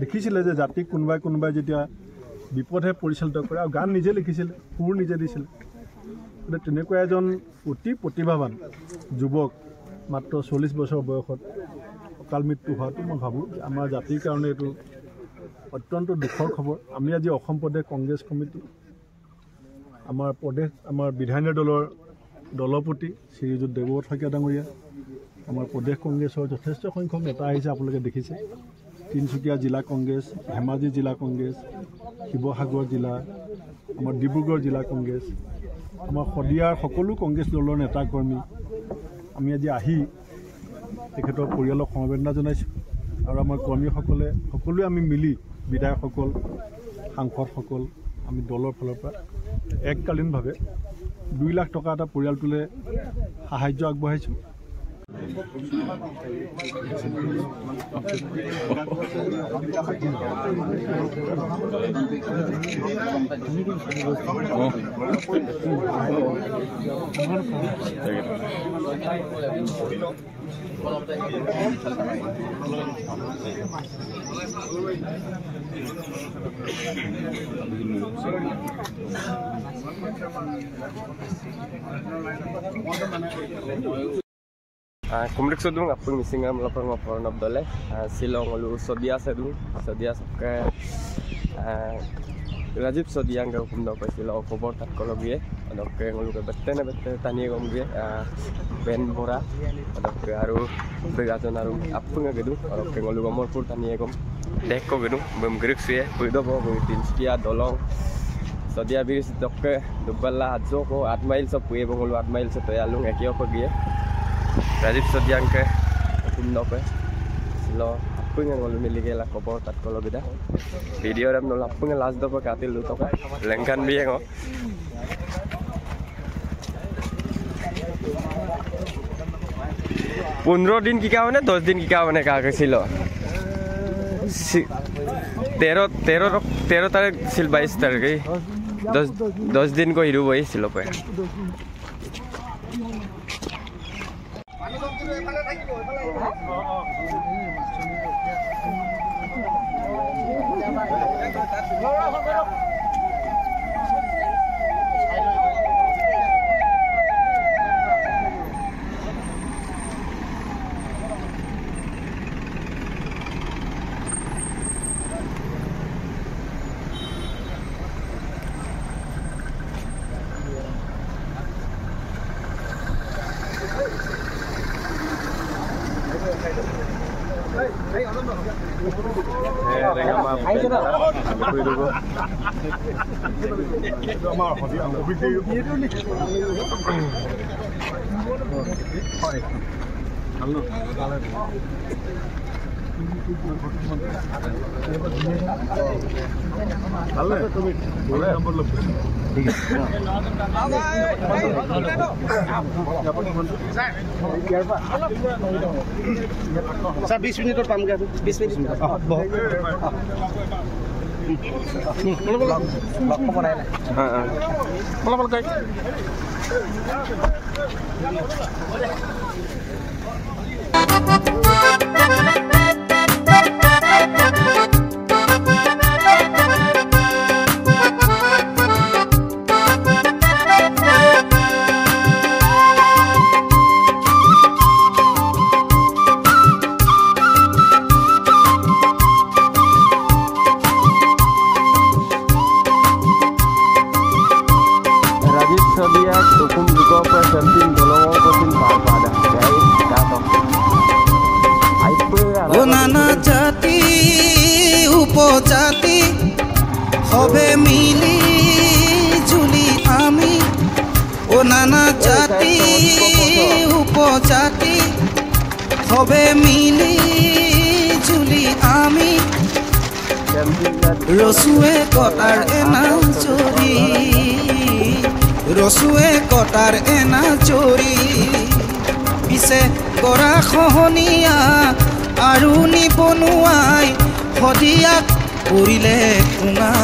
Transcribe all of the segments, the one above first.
লিখিছিলে যে জাতিক কোনোবাই যেতিয়া বিপদে পৰিচালিত কৰে আৰু গান নিজে লিখিছিলে সুৰ নিজে দিছিলে গতিকে তেনেকুৱা এজন অতি প্ৰতিভাৱান যুৱক মাত্ৰ 40 বছৰ বয়সত অকাল মৃত্যু হোৱাটো মই ভাবোঁ আমাৰ জাতিৰ কাৰণে এইটো অত্যন্ত দুখৰ খবৰ আমি আজি অসম প্ৰদেশ কংগ্ৰেছ কমিটি আমাৰ বিধায়িনী দলৰ দলপতি শ্ৰীযুত দেৱব্ৰত শইকীয়া ডাঙৰীয়া আমাৰ প্ৰদেশ কংগ্ৰেছৰ যথেষ্ট সংখ্যক নেতা আহিছে আপোনালোকে দেখিছে তিনিচুকীয়া জিলা কংগ্ৰেছ ধেমাজি জিলা কংগ্ৰেছ শিৱসাগৰ জিলা আমাৰ ডিব্ৰুগড় জিলা কংগ্ৰেছ আমাৰ শদিয়াৰ সকলো কংগ্ৰেছ দলৰ নেতা কৰ্মী আমি আজি আহি তেখেতৰ পৰিয়ালক সমবেদনা জনাইছোঁ আৰু আমাৰ কৰ্মীসকলে সকলোৱে আমি মিলি বিধায়কসকল সাংসদসকল আমি দলৰ ফালৰ পৰা এককালীনভাৱে 2 লাখ টকা এটা পৰিয়ালটোলৈ সাহায্য আগবঢ়াইছোঁ Kumrik sudung apung misinga melapor ngopor nabdole silong lu sodia sedung sodia ke Rajib sodia nga hukum daw pa sila okobor tat kologie adok ke ngulu ke bette tani gom gie ben bora adok ke aru begaton aru apung gedu adok ke ngulu gomor pur tani gom deko gedu bem gerik sie puido bo tin skia dolong sodia biris dok ke duballa ajoko 8 mile so puye bongulu 8 mile so to yalung ekio ko gie Rajib Sodiang ke Kumno pe silo apung yang ngolu miliki lah kopor tat kalau beda video ram nol apung yang last dopa katil lu toka lengkan biye ngo 15 दिन की क्या बने 10 दिन की क्या बने कहा के सिलो 13 तारीख सिल 22 तारीख 10 दिन को हिरू वही सिलो पे Sir, 20 minit और काम कर 20 minit নানা জাতি উপজাতি হবে মিলি জুলি আমি ও নানা জাতি উপজাতি হবে মিলি জুলি আমি রসুয়ে কটার এনা চুরি রসুয়ে কটার এনা চুরি পিছে গৰা খহনীয়া আৰু নিবনুৱাই সদিয়াক কৰিলে কোঙা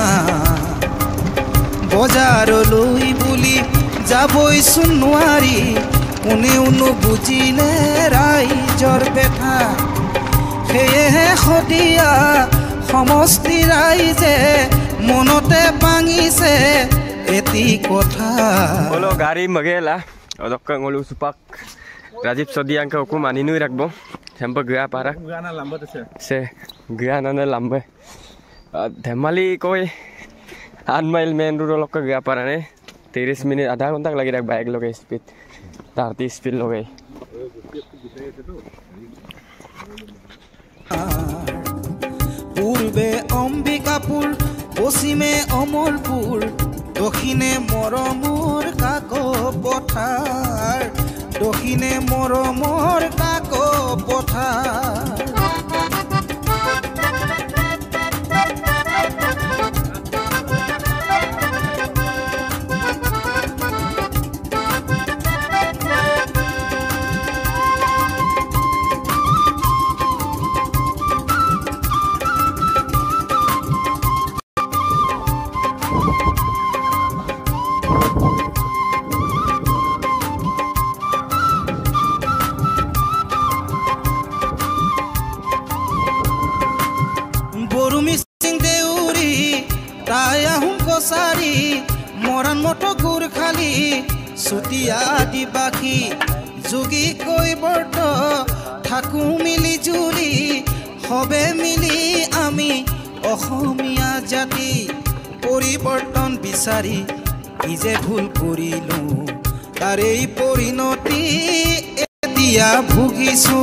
বজাৰলৈ বুলি যাবইচোন নোৱাৰি কোনেও নুবুজিলে ৰাইজৰ বেথা সেয়েহে সদিয়া সমষ্টি ৰাইজে মনতে বাঙিছে এটি কথা Kalau gari magela, odok ka ngolu supak Rajib Sodiang ka hukum aninu rakbo, sampai gaya parak. Gana lambat আছে Se gaya nana lambe. Dhemali koi 8 mile main road lok ka gaya parane 30 minit आधा घंटा lagi rak bike loge speed 30 speed loge. পূর্বে অম্বিকাপুর পশ্চিমে অমলপুর দক্ষিণে মৰমৰ কাক পথাৰ দক্ষিণে মৰমৰ কাক পথাৰ মৰাণ মতো গুৰখালি চুতীয়া দিবাসী যোগী কৈবৰ্ত থাকো মিলি জুলি হবে মিলি আমি অসমীয়া জাতি পৰিৱৰ্তন বিচাৰি কি যে ভুল কৰিলো তাৰেই পৰিণতি এতিয়া ভুগিছো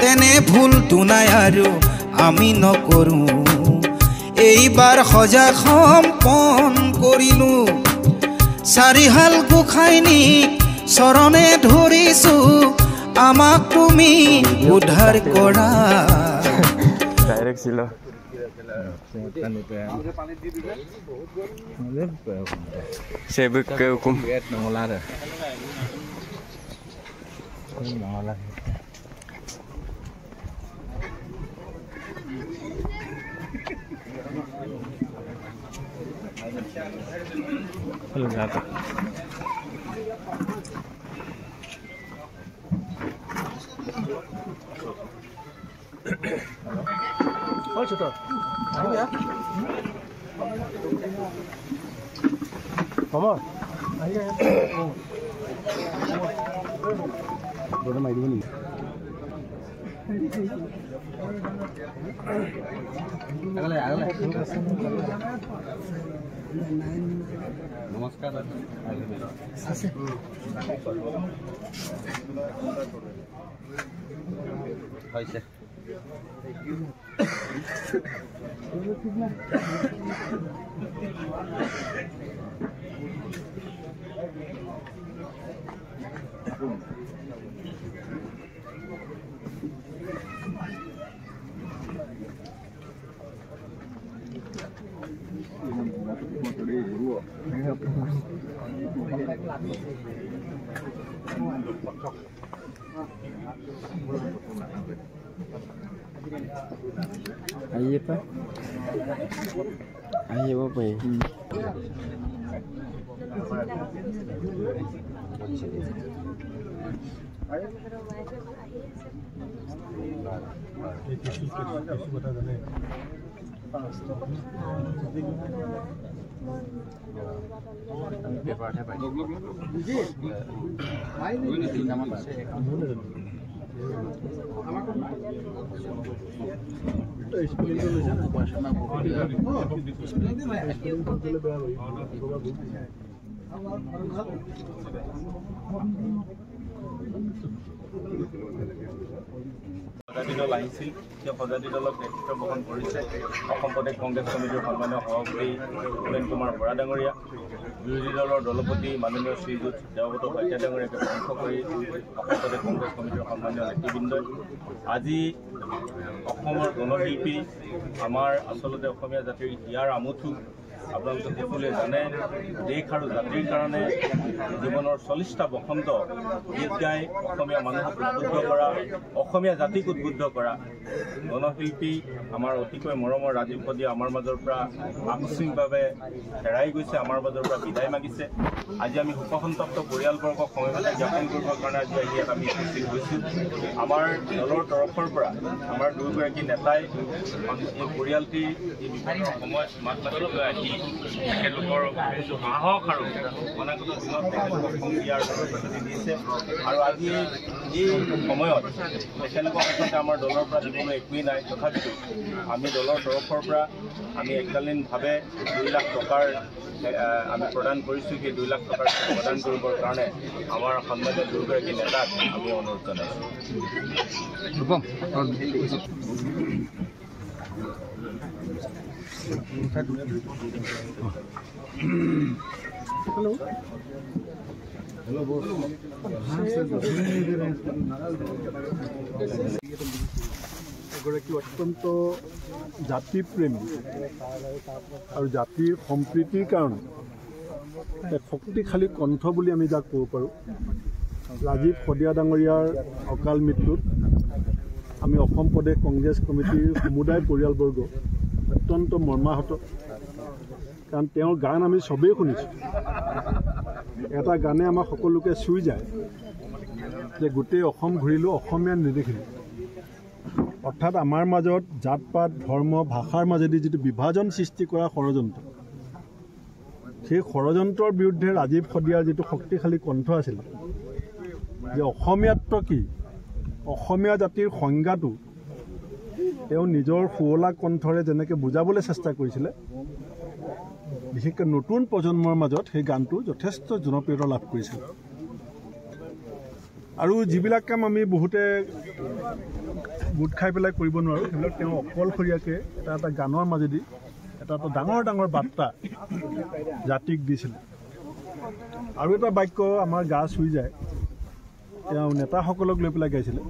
তেনে ভুল দুনাই আৰু আমি নকৰো এইবাৰ সজাগ সম্পন কৰিলো চাৰিহাল গোসাঁইনী চৰণে ধৰিছো আমাক তুমি উদ্ধাৰ কৰা Direct silo. Sebut ke hukum. Oh, cepat. Ayo ya. Mama. Ayo ya. Boleh main dulu nih. Namaskar. Hai sir. Ayo apa? Ayo apa ya? সজাতি দল আহিছিল সেই সজাতি দলক নেতৃত্ব বহন কৰিছে অসম প্ৰদেশ কংগ্ৰেছ কমিটিৰ সন্মানীয় সভাপতি উপেন কুমাৰ বৰা ডাঙৰীয়া বিৰোধী দলৰ দলপতি মাননীয় শ্ৰীযুত দেৱব্ৰত শইকীয়া ডাঙৰীয়াকে প্ৰমুখ কৰি অসম প্ৰদেশ কংগ্ৰেছ কমিটিৰ সন্মানীয় নেতৃবৃন্দই আজি অসমৰ গণশিল্পী আমাৰ আচলতে অসমীয়া জাতিৰ হিয়াৰ আমঠু আপোনালোকে সকলোৱে জানে দেশ আৰু জাতিৰ কাৰণে জীৱনৰ 40টা বসন্ত গীত গাই অসমীয়া মানুহক উদ্বুদ্ধ কৰা, অসমীয়া জাতিক উদ্বুদ্ধ কৰা গণশিল্পী আমাৰ অতিকৈ মৰমৰ ৰাজীৱ শদিয়া আমাৰ মাজৰ পৰা আকস্মিকভাৱে হেৰাই গৈছে, আমাৰ মাজৰ পৰা বিদায় মাগিছে। আজি আমি শোকসন্তপ্ত পৰিয়ালবৰ্গক সমবেদনা জ্ঞাপন কৰিবৰ কাৰণে আজি ইয়াত আমি উপস্থিত হৈছোঁ। আমাৰ দলৰ তৰফৰ পৰা আমাৰ দুয়োগৰাকী নেতাই এই পৰিয়ালটিৰ এই বিপদৰ সময়ত মাত মাতিবলৈ আহি তেখেতলোকৰ সাহস আৰু অনাগত দিনত তেখেতলোকক দিয়াৰ প্ৰতিশ্ৰুতি দিছে। আৰু আজি এই সময়ত তেখেতলোকক আচলতে আমাৰ দলৰ পৰা দিবলৈ একোৱেই নাই, তথাপিতো আমি দলৰ তৰফৰ পৰা আমি এককালীনভাৱে 2 লাখ টকাৰ আমি প্ৰদান কৰিছোঁ। সেই 2 লাখ টকাৰ প্ৰদান কৰিবৰ কাৰণে আমাৰ সন্মানীয় দুয়োগৰাকী নেতাক আমি অনুৰোধ জনাইছোঁ। এগৰাকী অত্যন্ত জাতিপ্ৰেমী আৰু জাতিৰ সম্প্ৰীতিৰ কাৰণে এক শক্তিশালী কণ্ঠ বুলি আমি যাক ক'ব পাৰোঁ। ৰাজীৱ শদিয়া ডাঙৰীয়াৰ অকাল মৃত্যুত আমি অসম প্ৰদেশ কংগ্ৰেছ কমিটিৰ সমুদায় পৰিয়ালবৰ্গ অত্যন্ত মৰ্মাহত, কাৰণ তেওঁৰ গান আমি চবেই শুনিছোঁ। এটা গানে আমাৰ সকলোকে চুই যায় যে গোটেই অসম ঘূৰিলোঁ, অসমীয়া নেদেখিলোঁ। অৰ্থাৎ আমাৰ মাজত জাত পাত ধৰ্ম ভাষাৰ মাজেদি যিটো বিভাজন সৃষ্টি কৰা ষড়যন্ত্ৰ, সেই ষড়যন্ত্ৰৰ বিৰুদ্ধে ৰাজীৱ শদিয়াৰ যিটো শক্তিশালী কণ্ঠ আছিল যে অসমীয়াত্ব কি, অসমীয়া জাতিৰ সংজ্ঞাটো তেওঁ নিজৰ শুৱলা কণ্ঠৰে যেনেকৈ বুজাবলৈ চেষ্টা কৰিছিলে, বিশেষকৈ নতুন প্ৰজন্মৰ মাজত সেই গানটো যথেষ্ট জনপ্ৰিয়তা লাভ কৰিছিল। আৰু যিবিলাক কাম আমি বহুতে গোট খাই পেলাই কৰিব নোৱাৰোঁ, সেইবিলাক তেওঁ অকলশৰীয়াকৈ এটা গানৰ মাজেদি এটা ডাঙৰ ডাঙৰ বাৰ্তা জাতিক দিছিলে। আৰু এটা বাক্য আমাৰ গা চুই যায়, তেওঁ নেতাসকলক লৈ পেলাই গাইছিলে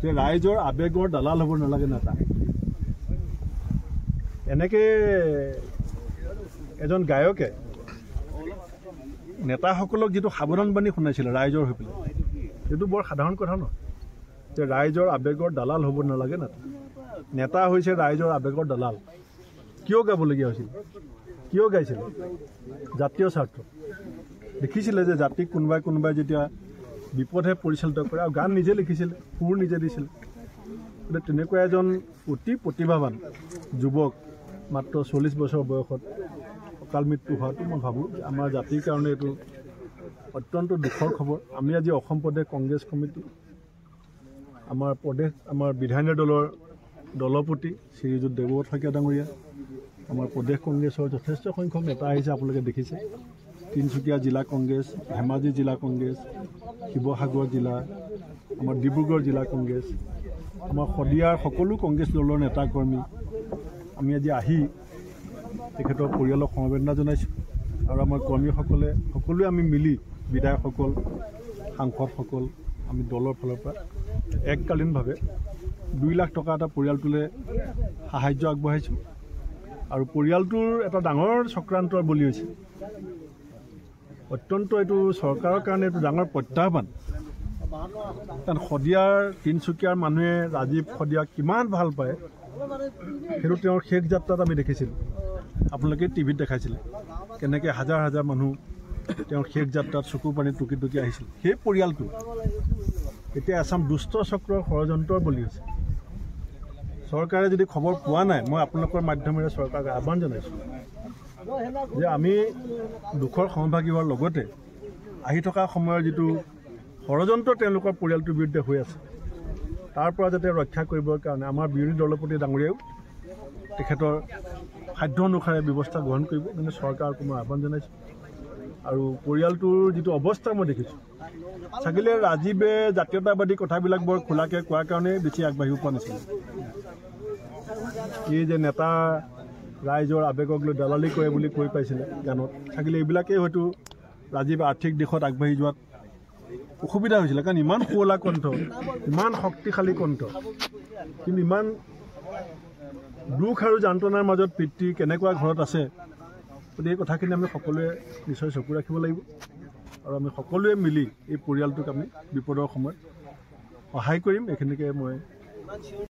যে ৰাইজৰ আৱেগৰ দালাল হ'ব নালাগে নেতা। এনেকৈ এজন গায়কে নেতাসকলক যিটো সাৱধানবাণী শুনাইছিলে ৰাইজৰ হৈ পেলাই, সেইটো বৰ সাধাৰণ কথা নহয় যে ৰাইজৰ আৱেগৰ দালাল হ'ব নালাগে নেতা। নেতা হৈছে ৰাইজৰ আৱেগৰ দালাল। কিয় গাবলগীয়া হৈছিল, কিয় গাইছিলে? জাতীয় স্বাৰ্থ দেখিছিলে যে জাতিক কোনোবাই যেতিয়া বিপদে পৰিচালিত কৰে, আৰু গান নিজে লিখিছিলে, সুৰ নিজে দিছিলে। গতিকে তেনেকুৱা এজন অতি প্ৰতিভাৱান যুৱক মাত্ৰ 40 বছৰ বয়সত অকাল মৃত্যু হোৱাটো মই ভাবোঁ আমাৰ জাতিৰ কাৰণে এইটো অত্যন্ত দুখৰ খবৰ। আমি আজি অসম প্ৰদেশ কংগ্ৰেছ কমিটি, আমাৰ বিধায়িনী দলৰ দলপতি শ্ৰীযুত দেৱব্ৰত শইকীয়া ডাঙৰীয়া, আমাৰ প্ৰদেশ কংগ্ৰেছৰ যথেষ্ট সংখ্যক নেতা আহিছে, আপোনালোকে দেখিছে। তিনিচুকীয়া জিলা কংগ্ৰেছ, ধেমাজি জিলা কংগ্ৰেছ, শিৱসাগৰ জিলা, আমাৰ ডিব্ৰুগড় জিলা কংগ্ৰেছ, আমাৰ শদিয়াৰ সকলো কংগ্ৰেছ দলৰ নেতা কৰ্মী আমি আজি আহি তেখেতৰ পৰিয়ালক সমবেদনা জনাইছোঁ। আৰু আমাৰ কৰ্মীসকলে সকলোৱে আমি মিলি বিধায়কসকল, সাংসদসকল, আমি দলৰ ফালৰ পৰা এককালীনভাৱে 2 লাখ টকা এটা পৰিয়ালটোলৈ সাহায্য আগবঢ়াইছোঁ। আৰু পৰিয়ালটোৰ এটা ডাঙৰ চক্ৰান্তৰ বলি হৈছে। অত্যন্ত এইটো চৰকাৰৰ কাৰণে এইটো ডাঙৰ প্ৰত্যাহ্বান, কাৰণ শদিয়াৰ তিনিচুকীয়াৰ মানুহে ৰাজীৱ শদিয়াক কিমান ভাল পায় সেইটো তেওঁৰ শেষ যাত্ৰাত আমি দেখিছিলোঁ। আপোনালোকে টিভিত দেখাইছিলে কেনেকৈ হাজাৰ হাজাৰ মানুহ তেওঁৰ শেষ যাত্ৰাত চকু পানী টুকি টুকি আহিছিল। সেই পৰিয়ালটো এতিয়া এচাম দুষ্ট চক্ৰৰ ষড়যন্ত্ৰৰ বলি হৈছে। চৰকাৰে যদি খবৰ পোৱা নাই, মই আপোনালোকৰ মাধ্যমেৰে চৰকাৰক আহ্বান জনাইছোঁ যে আমি দুখৰ সহভাগী হোৱাৰ লগতে আহি থকা সময়ৰ যিটো ষড়যন্ত্ৰ তেওঁলোকৰ পৰিয়ালটোৰ বিৰুদ্ধে হৈ আছে, তাৰ পৰা যাতে ৰক্ষা কৰিবৰ কাৰণে আমাৰ বিৰোধী দলপতি ডাঙৰীয়াও তেখেতৰ সাধ্য অনুসাৰে ব্যৱস্থা গ্ৰহণ কৰিব, কিন্তু চৰকাৰক মই আহ্বান জনাইছোঁ। আৰু পৰিয়ালটোৰ যিটো অৱস্থা মই দেখিছোঁ, চাগিলে ৰাজীৱে জাতীয়তাবাদী কথাবিলাক বৰ খোলাকৈ কোৱাৰ কাৰণে বেছি আগবাঢ়িব পৰা নাছিল। এই যে নেতা ৰাইজৰ আৱেগক লৈ দালালি কৰে বুলি কৈ পাইছিলে গানত, চাগিলে এইবিলাকেই হয়তো ৰাজীৱ আৰ্থিক দিশত আগবাঢ়ি যোৱাত অসুবিধা হৈছিলে। কাৰণ ইমান শুৱলা কণ্ঠ, ইমান শক্তিশালী কণ্ঠ, কিন্তু ইমান দুখ আৰু যন্ত্ৰণাৰ মাজত পিতৃ কেনেকুৱা ঘৰত আছে, গতিকে এই কথাখিনি আমি সকলোৱে নিশ্চয় চকু ৰাখিব লাগিব আৰু আমি সকলোৱে মিলি এই পৰিয়ালটোক আমি বিপদৰ সময়ত সহায় কৰিম, এইখিনিকে মই